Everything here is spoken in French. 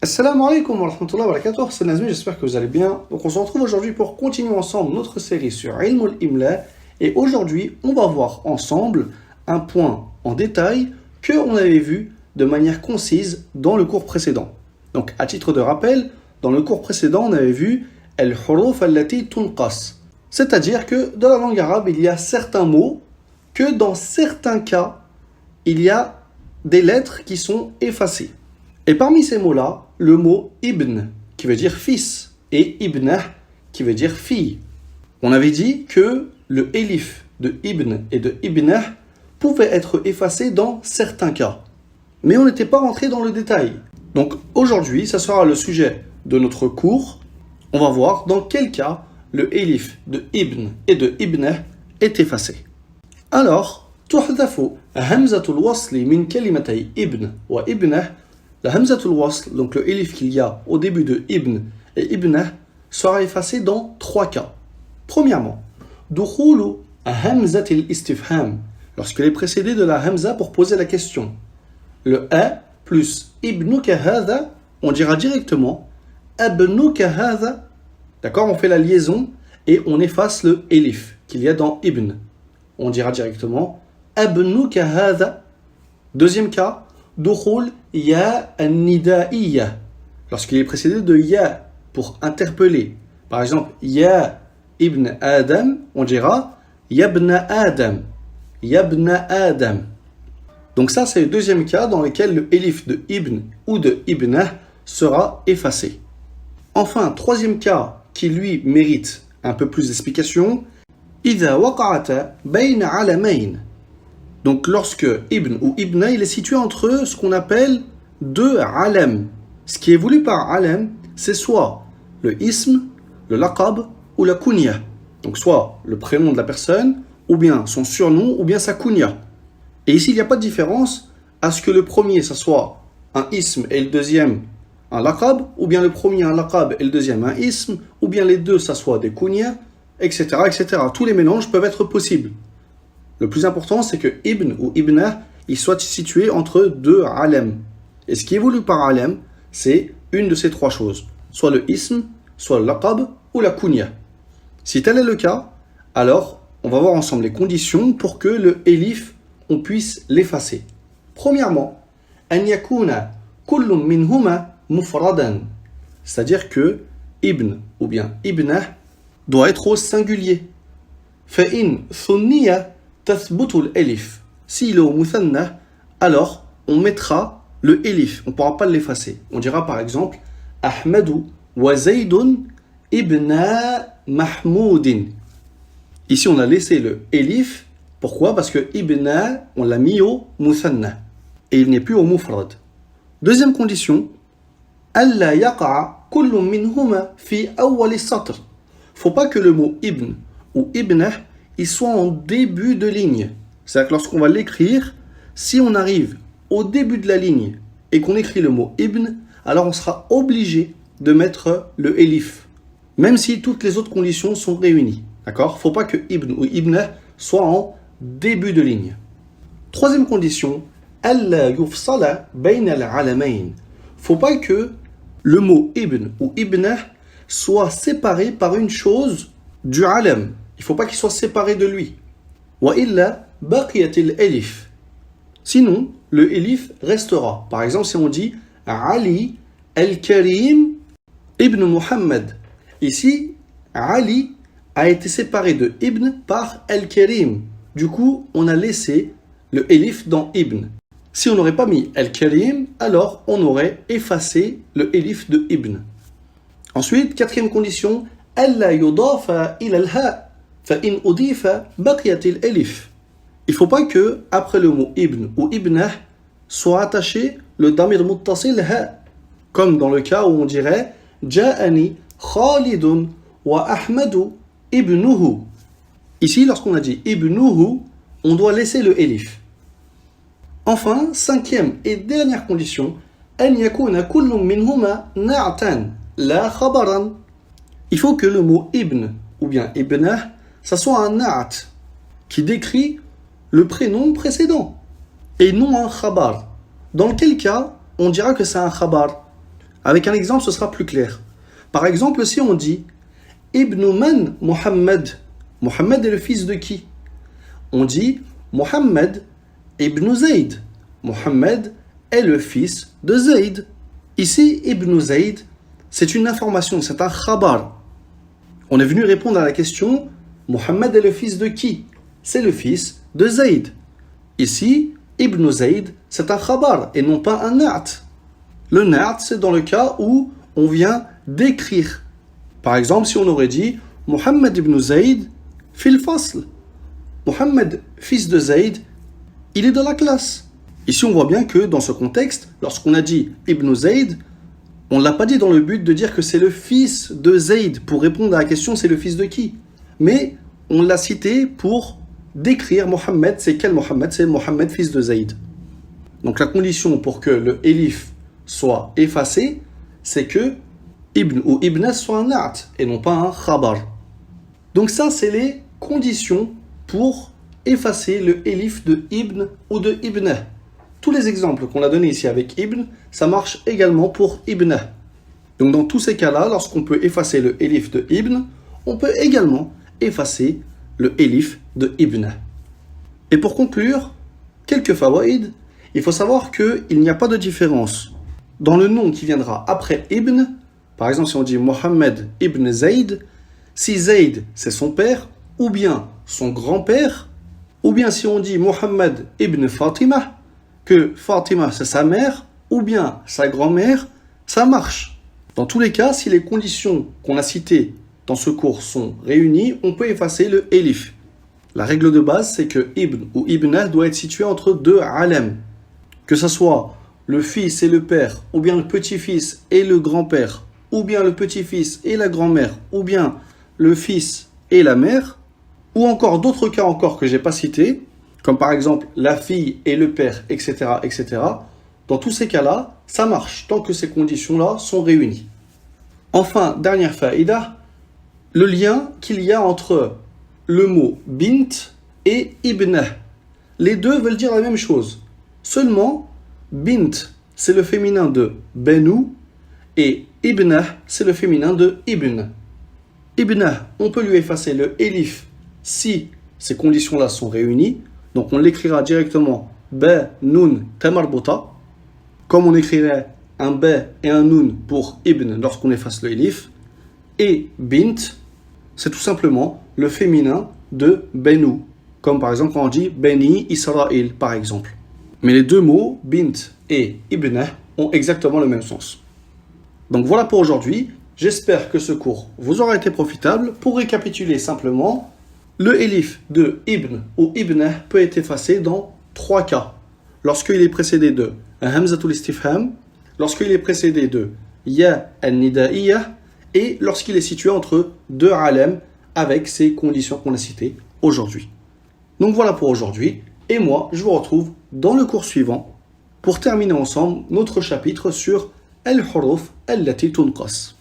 Assalamu alaikum wa rahmatullahi wa barakatuh, c'est Nazmi, j'espère que vous allez bien. Donc on se retrouve aujourd'hui pour continuer ensemble notre série sur Ilm al-Imla. Et aujourd'hui, on va voir ensemble un point en détail qu'on avait vu de manière concise dans le cours précédent. Donc à titre de rappel, dans le cours précédent, on avait vu al-huruf allati tunqas. C'est-à-dire que dans la langue arabe, il y a certains mots que dans certains cas, il y a des lettres qui sont effacées. Et parmi ces mots-là, le mot ibn, qui veut dire fils, et ibnah, qui veut dire fille. On avait dit que le élif de ibn et de ibnah pouvait être effacé dans certains cas. Mais on n'était pas rentré dans le détail. Donc aujourd'hui, ça sera le sujet de notre cours. On va voir dans quel cas le élif de ibn et de ibnah est effacé. Alors, tuhdafu hamzatul wasli min kalimatay ibn wa ibnah. La hamzatul wasl, donc le élif qu'il y a au début de ibn et ibnah, sera effacé dans trois cas. Premièrement, dukhulu hamzatil istifham, lorsqu'elle est précédée de la hamza pour poser la question. Le a plus ibnuka hadha, on dira directement abnuka hadha. D'accord, on fait la liaison et on efface le élif qu'il y a dans ibn. On dira directement abnuka hadha. Deuxième cas, dukhul ya an-nida'iyya, lorsqu'il est précédé de ya pour interpeller. Par exemple, ya ibn Adam, on dira yabna Adam, yabna Adam. Donc ça, c'est le deuxième cas dans lequel le élif de ibn ou de ibnah sera effacé. Enfin, troisième cas qui lui mérite un peu plus d'explication, idha waqa'ata bayna alamayn. Donc lorsque ibn ou ibna, il est situé entre ce qu'on appelle deux alam. Ce qui est voulu par alam, c'est soit le ism, le laqab ou la kunya. Donc soit le prénom de la personne, ou bien son surnom, ou bien sa kunya. Et ici, il n'y a pas de différence à ce que le premier, ça soit un ism et le deuxième un laqab, ou bien le premier un laqab et le deuxième un ism, ou bien les deux, ça soit des kunya, etc., etc. Tous les mélanges peuvent être possibles. Le plus important, c'est que ibn ou ibnah, il soit situé entre deux alam. Et ce qui est voulu par alam, c'est une de ces trois choses. Soit le ism, soit le laqab ou la kunya. Si tel est le cas, alors on va voir ensemble les conditions pour que le élif, on puisse l'effacer. Premièrement, an yakuna kullun minhuma mufradan. C'est-à-dire que ibn ou bien ibnah doit être au singulier. Fa in thunniya tathbutul elif. S'il est au muthanna, alors on mettra le elif. On ne pourra pas l'effacer. On dira par exemple Ahmadu wa Zaydun ibna Mahmoudin. Ici, on a laissé le elif. Pourquoi? Parce que ibna, on l'a mis au muthanna. Et il n'est plus au mufrad. Deuxième condition, alla yaqa'a kullun minhuma fi awwal satr. Faut pas que le mot ibn ou ibnah il soit en début de ligne. C'est-à-dire que lorsqu'on va l'écrire, si on arrive au début de la ligne et qu'on écrit le mot ibn, alors on sera obligé de mettre le elif, même si toutes les autres conditions sont réunies. D'accord? Faut pas que ibn ou ibnah soit en début de ligne. Troisième condition, alla yufsala bayna al-alamayn. Faut pas que le mot ibn ou ibnah soit séparé par une chose du alam. Il ne faut pas qu'il soit séparé de lui. Wa illa baqiyatil elif. Sinon, le elif restera. Par exemple, si on dit Ali al-Karim ibn Muhammad. Ici, Ali a été séparé de ibn par al-Karim. Du coup, on a laissé le elif dans ibn. Si on n'aurait pas mis al-Karim, alors on aurait effacé le elif de ibn. Ensuite, quatrième condition, alla yudafa ila al-ha. Il ne faut pas que, après le mot ibn ou ibnah, soit attaché le damir muttasil ha, comme dans le cas où on dirait Ja'ani Khalidun wa Ahmadu ibnuhu. Ici, lorsqu'on a dit ibnuhu, on doit laisser le elif. Enfin, cinquième et dernière condition, an yakuna kullun minhuma na'tan la khabaran. Il faut que le mot ibn ou bien ibnah ça soit un na'at qui décrit le prénom précédent et non un khabar. Dans quel cas on dira que c'est un khabar? Avec un exemple, ce sera plus clair. Par exemple, si on dit Ibn man Muhammad. Muhammad est le fils de qui? On dit Muhammad ibn Zayd. Muhammad est le fils de Zayd. Ici, Ibn Zayd, c'est une information, c'est un khabar. On est venu répondre à la question Muhammad est le fils de qui? C'est le fils de Zayd. Ici, Ibn Zayd, c'est un khabar et non pas un na'at. Le na'at, c'est dans le cas où on vient décrire. Par exemple, si on aurait dit Muhammad ibn Zayd fil fasl. Muhammad, fils de Zayd, il est dans la classe. Ici, on voit bien que dans ce contexte, lorsqu'on a dit Ibn Zayd, on ne l'a pas dit dans le but de dire que c'est le fils de Zayd. Pour répondre à la question, c'est le fils de qui? Mais on l'a cité pour décrire Mohammed. C'est quel Mohammed? C'est Mohammed, fils de Zayd. Donc la condition pour que le élif soit effacé, c'est que Ibn ou Ibn soit un na'at et non pas un khabar. Donc ça, c'est les conditions pour effacer le élif de Ibn ou de Ibn. Tous les exemples qu'on a donnés ici avec Ibn, ça marche également pour Ibn. Donc dans tous ces cas-là, lorsqu'on peut effacer le élif de Ibn, on peut également effacer le élif de Ibn. Et pour conclure, quelques fawaïd, il faut savoir qu'il n'y a pas de différence dans le nom qui viendra après Ibn. Par exemple, si on dit Mohammed ibn Zayd, si Zayd c'est son père, ou bien son grand-père, ou bien si on dit Mohammed ibn Fatima, que Fatima c'est sa mère, ou bien sa grand-mère, ça marche. Dans tous les cas, si les conditions qu'on a citées dans ce cours sont réunies, on peut effacer le élif. La règle de base, c'est que Ibn ou Ibn doit être situé entre deux alam. Que ce soit le fils et le père, ou bien le petit-fils et le grand-père, ou bien le petit-fils et la grand-mère, ou bien le fils et la mère, ou encore d'autres cas encore que je n'ai pas cités, comme par exemple la fille et le père, etc., etc. Dans tous ces cas-là, ça marche, tant que ces conditions-là sont réunies. Enfin, dernière faïda, le lien qu'il y a entre le mot bint et ibn. Les deux veulent dire la même chose. Seulement, bint, c'est le féminin de benu, et ibn, c'est le féminin de ibn. Ibn, on peut lui effacer le élif si ces conditions-là sont réunies. Donc on l'écrira directement ba, nun, tamarbuta, comme on écrirait un ba et un nun pour ibn lorsqu'on efface le élif. Et bint, c'est tout simplement le féminin de benu, comme par exemple quand on dit Beni Israël, par exemple. Mais les deux mots, bint et ibn, ont exactement le même sens. Donc voilà pour aujourd'hui. J'espère que ce cours vous aura été profitable. Pour récapituler simplement, le élif de ibn ou ibn peut être effacé dans trois cas. Lorsqu'il est précédé de hamzatul istifham, lorsqu'il est précédé de ya an-nida'iyya et lorsqu'il est situé entre deux alam avec ces conditions qu'on a citées aujourd'hui. Donc voilà pour aujourd'hui. Et moi, je vous retrouve dans le cours suivant pour terminer ensemble notre chapitre sur al-huruf allati tunqas.